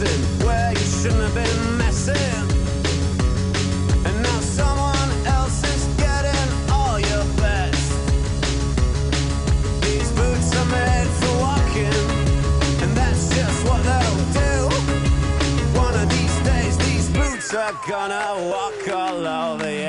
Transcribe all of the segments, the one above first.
messing where you shouldn't have been messing. And now someone else is getting all your best. These boots are made for walking, and that's just what they'll do. One of these days these boots are gonna walk all over you.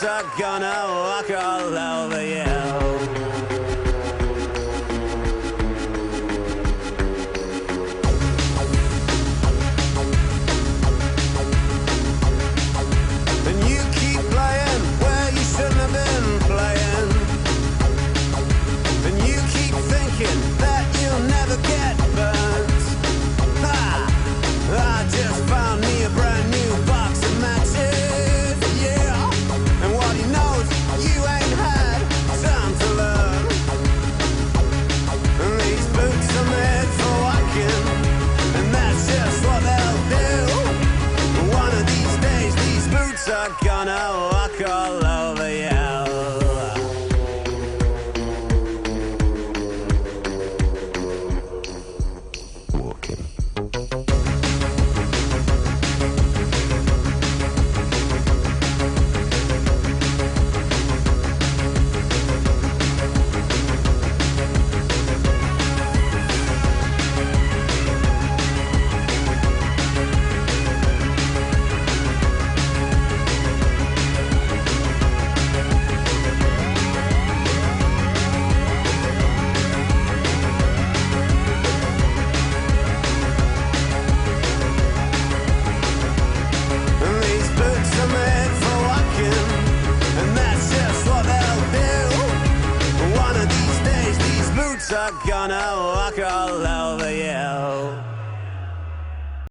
Are gonna walk all over you. And you keep playing where you shouldn't have been playing. And you keep thinking that you'll never get burnt. I just found me a brand new box of matches. You ain't had time to learn. And these boots are made for walking, and that's just what they'll do. One of these days these boots are gonna walk all over you. Walking. Are gonna walk all over.